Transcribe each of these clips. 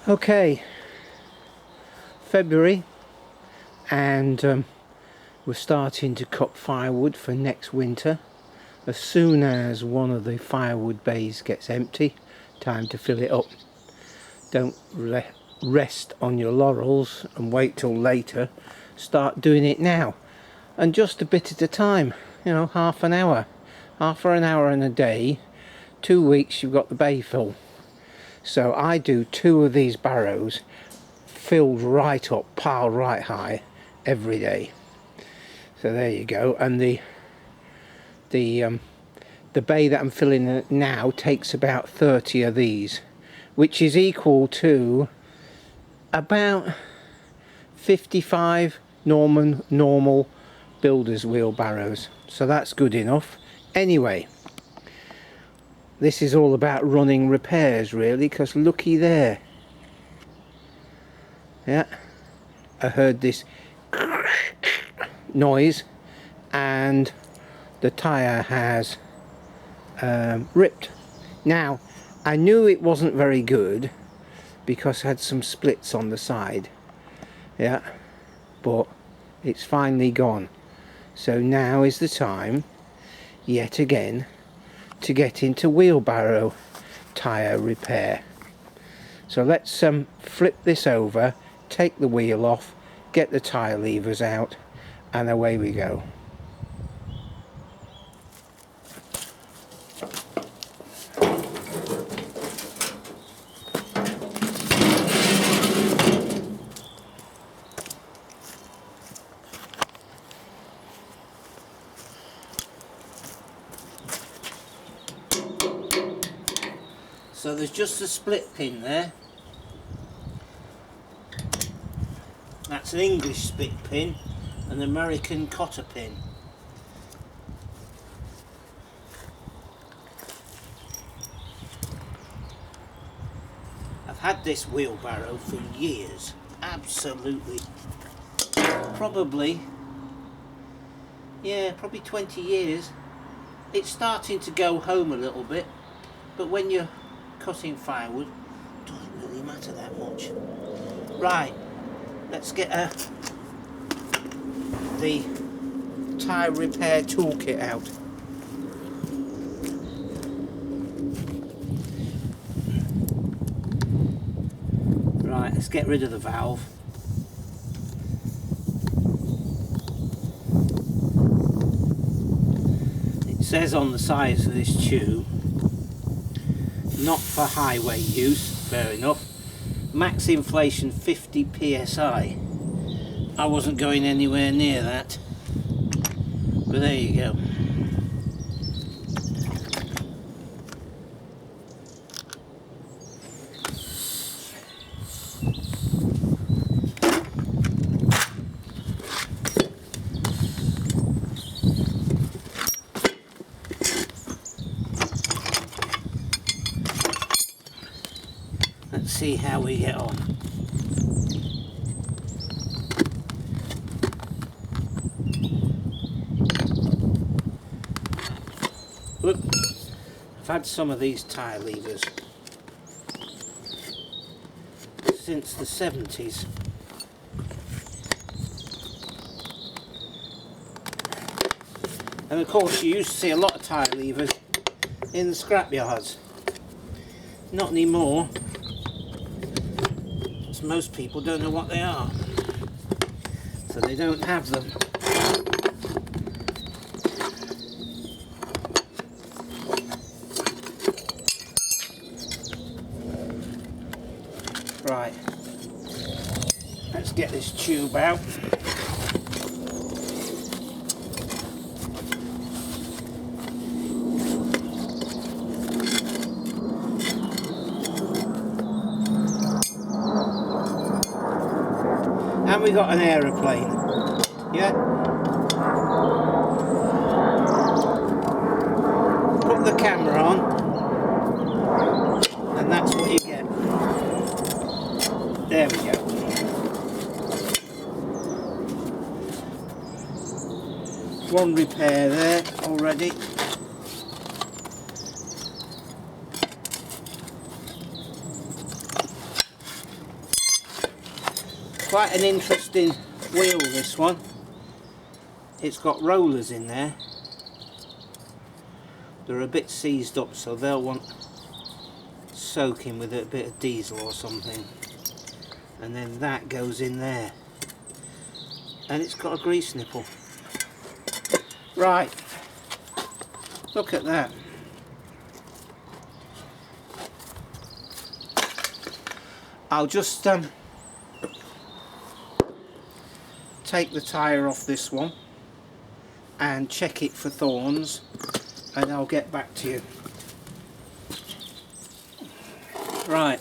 Okay, February, and we're starting to cut firewood for next winter. As soon as one of the firewood bays gets empty, time to fill it up. Don't rest on your laurels and wait till later. Start doing it now, and just a bit at a time. You know, half an hour in a day. 2 weeks you've got the bay full. So I do 2 of these barrows filled right up, piled right high every day. So there you go. And the bay that I'm filling now takes about 30 of these, which is equal to about 55 normal builder's wheelbarrows. So that's good enough. Anyway, this is all about running repairs really, because looky there. Yeah, I heard this noise and the tyre has ripped. Now, I knew it wasn't very good because I had some splits on the side. Yeah, but it's finally gone. So now is the time, yet again, to get into wheelbarrow tyre repair. So let's flip this over, take the wheel off, get the tyre levers out, and away we go. So there's just a split pin there. That's an English split pin, an American cotter pin. I've had this wheelbarrow for years, absolutely. Probably 20 years. It's starting to go home a little bit, but when you're cutting firewood, it doesn't really matter that much. Right, let's get the tyre repair toolkit out. Right, let's get rid of the valve. It says on the sides of this tube, not for highway use, fair enough. Max inflation 50 psi. I wasn't going anywhere near that, but there you go. Let's see how we get on. Look, I've had some of these tyre levers since the 70s. And of course you used to see a lot of tyre levers in the scrapyards. Not anymore. Most people don't know what they are, so they don't have them. Right, let's get this tube out. And we got an aeroplane, yeah? Put the camera on, and that's what you get. There we go. One repair there already. Quite an interesting wheel, this one. It's got rollers in there. They're a bit seized up, so they'll want soaking with a bit of diesel or something. And then that goes in there. And it's got a grease nipple. Right, look at that. I'll just take the tyre off this one and check it for thorns, and I'll get back to you. Right,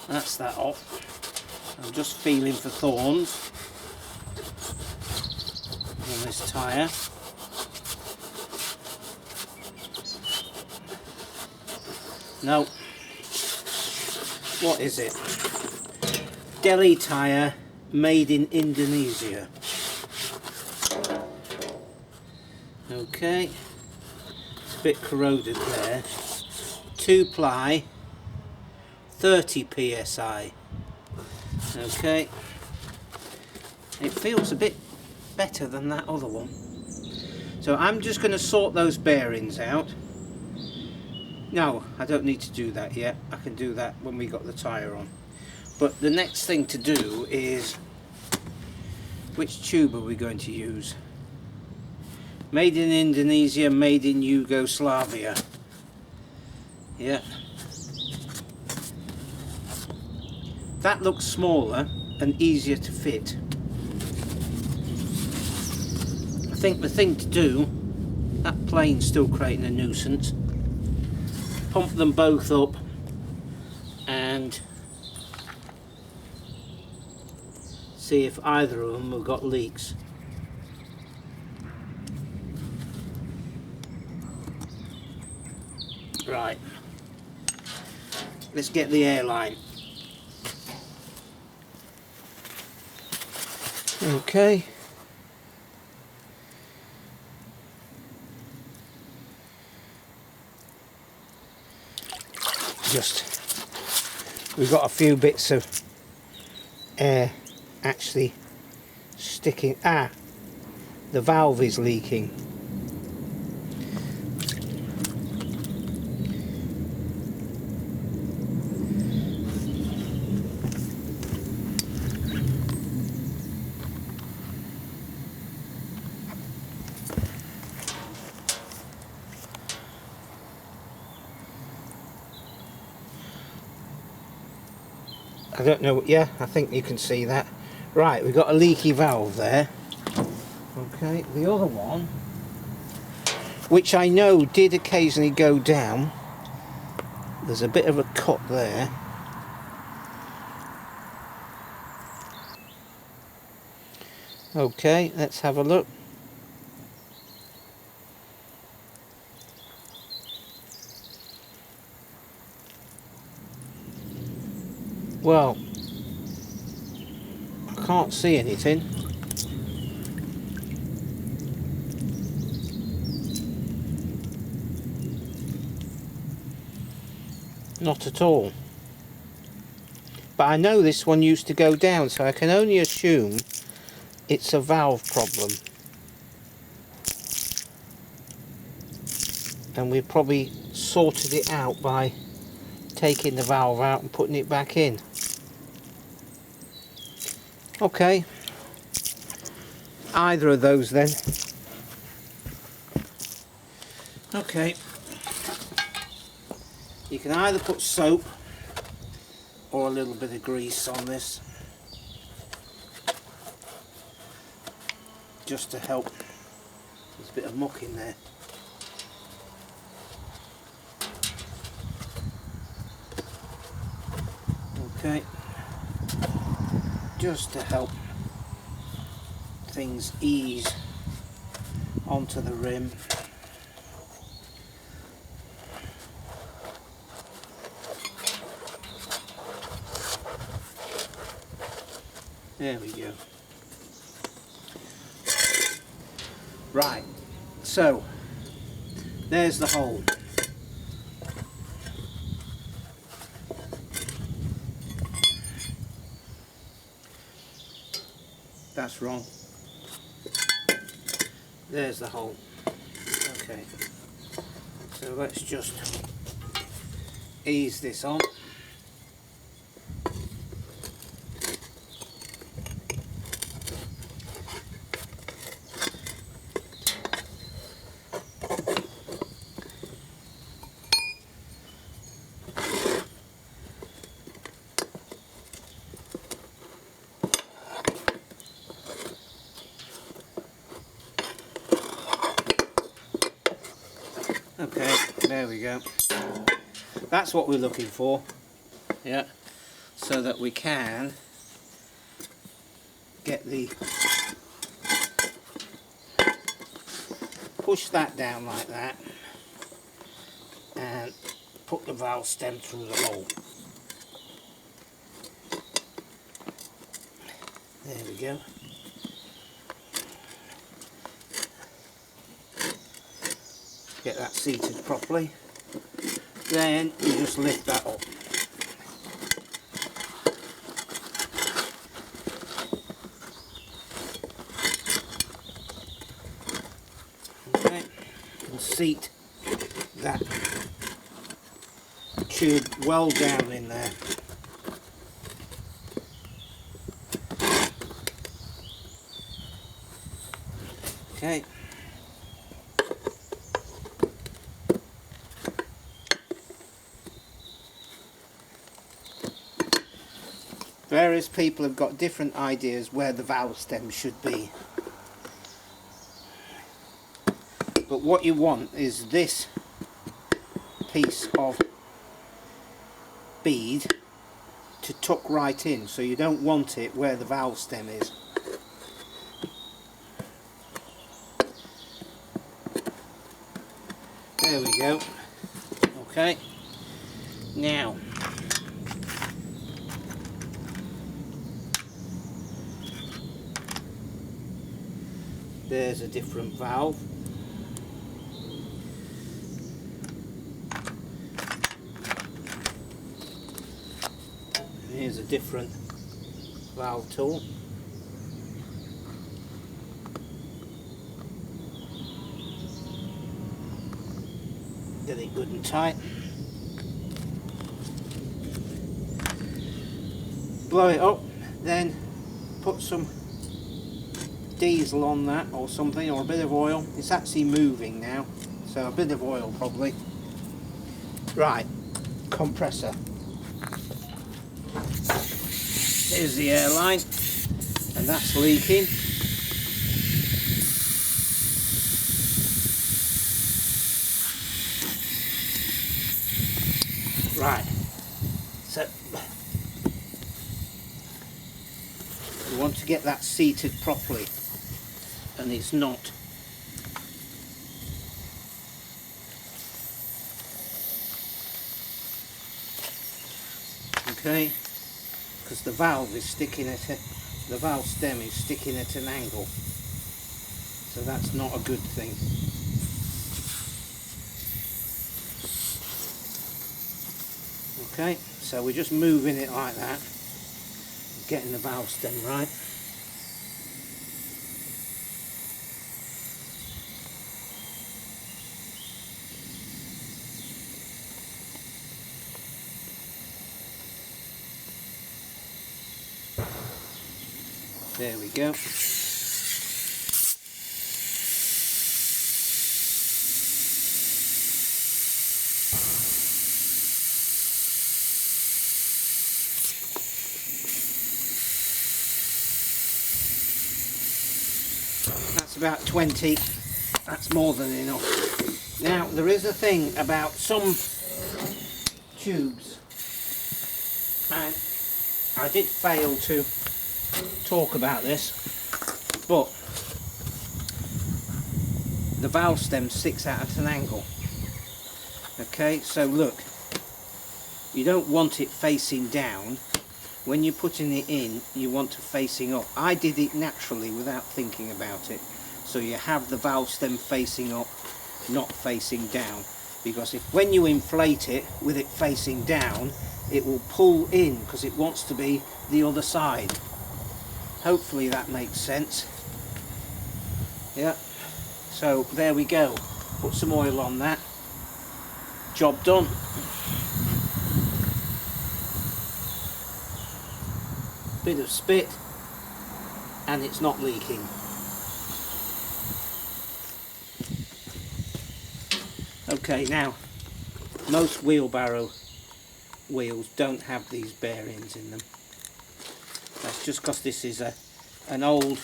that's that off. I'm just feeling for thorns on this tyre. No. What is it? Delhi tyre, made in Indonesia. Okay. It's a bit corroded there. 2-ply, 30 psi. Okay. It feels a bit better than that other one. So I'm just going to sort those bearings out. No, I don't need to do that yet. I can do that when we got the tyre on. But the next thing to do is, which tube are we going to use? Made in Indonesia, made in Yugoslavia. Yeah. That looks smaller and easier to fit. I think the thing to do, that plane's still creating a nuisance. Pump them both up and see if either of them have got leaks. Right, let's get the airline. Okay. We've got a few bits of air actually sticking. The valve is leaking. I don't know, yeah, I think you can see that. Right, we've got a leaky valve there. Okay, the other one, which I know did occasionally go down, there's a bit of a cut there. Okay, let's have a look. Well, I can't see anything. Not at all. But I know this one used to go down, so I can only assume it's a valve problem. And we've probably sorted it out by taking the valve out and putting it back in. Okay, either of those then. Okay, you can either put soap or a little bit of grease on this, just to help. There's a bit of muck in there. Okay, just to help things ease onto the rim. There we go. Right, so there's the hole. that's wrong. There's the hole. Okay, so let's just ease this on. Okay, there we go. That's what we're looking for. Yeah, so that we can get the push that down like that and put the valve stem through the hole. There we go. Get that seated properly. Then you just lift that up. Okay, and seat that tube well down in there. Okay. Various people have got different ideas where the valve stem should be. But what you want is this piece of bead to tuck right in, so you don't want it where the valve stem is. There we go. Okay. Now, there's a different valve. And here's a different valve tool. Get it good and tight. Blow it up, then put some diesel on that or something, or a bit of oil. It's actually moving now, so a bit of oil probably. Right, compressor. Here's the air line, and that's leaking. Right, so we want to get that seated properly, and it's not. Okay, because the valve is sticking at the valve stem is sticking at an angle, so that's not a good thing. Okay, so we're just moving it like that, getting the valve stem right. There we go. That's about 20. That's more than enough. Now, there is a thing about some tubes, and I did fail to talk about this, but the valve stem sticks out at an angle. Okay, so look, you don't want it facing down. When you're putting it in, you want it facing up. I did it naturally without thinking about it, so you have the valve stem facing up, not facing down, because if when you inflate it with it facing down, it will pull in because it wants to be the other side. Hopefully that makes sense. Yeah, so there we go. Put some oil on that. Job done. Bit of spit and it's not leaking. Okay, now most wheelbarrow wheels don't have these bearings in them. That's just because this is an old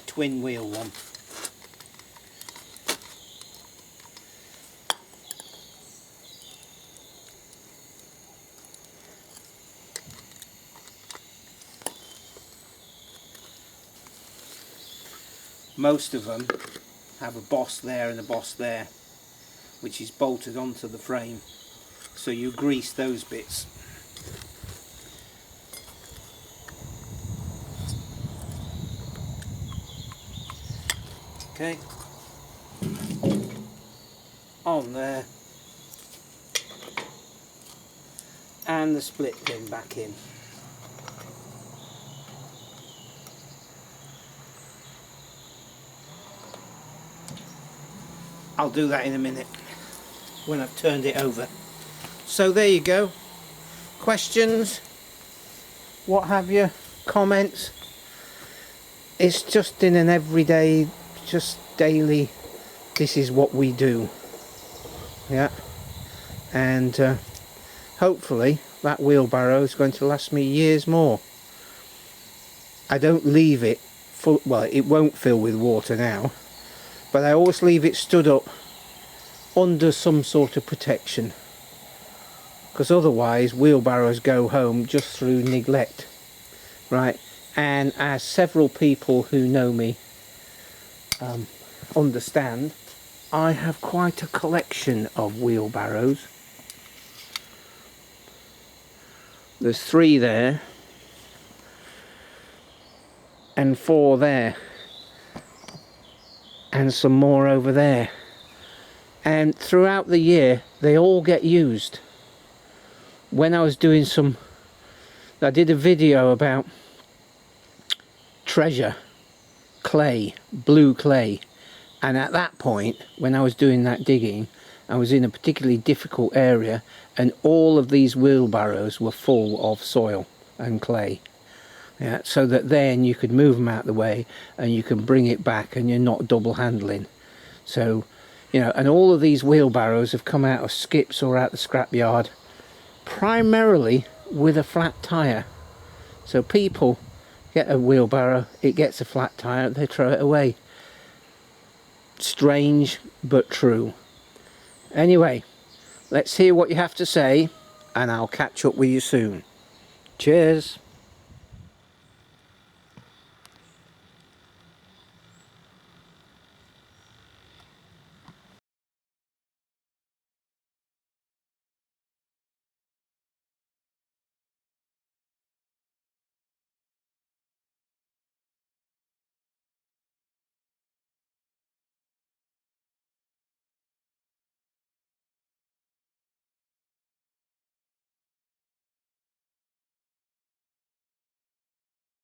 twin wheel one. Most of them have a boss there and a boss there, which is bolted onto the frame, so you grease those bits. Okay, on there, and the split pin back in. I'll do that in a minute when I've turned it over. So there you go. Questions? What have you? Comments? It's just in an everyday, just daily, this is what we do. Yeah. And hopefully that wheelbarrow is going to last me years more. I don't leave it full, well, it won't fill with water now, but I always leave it stood up under some sort of protection, because otherwise wheelbarrows go home just through neglect, right? And as several people who know me understand, I have quite a collection of wheelbarrows. There's 3 there and 4 there and some more over there, and throughout the year they all get used. When I was doing I did a video about treasure clay, blue clay, and at that point when I was doing that digging I was in a particularly difficult area and all of these wheelbarrows were full of soil and clay. Yeah, so that then you could move them out of the way and you can bring it back and you're not double handling. So, you know, and all of these wheelbarrows have come out of skips or out the scrapyard primarily with a flat tyre. So people get a wheelbarrow, it gets a flat tyre, they throw it away. Strange but true. Anyway, let's hear what you have to say and I'll catch up with you soon. Cheers.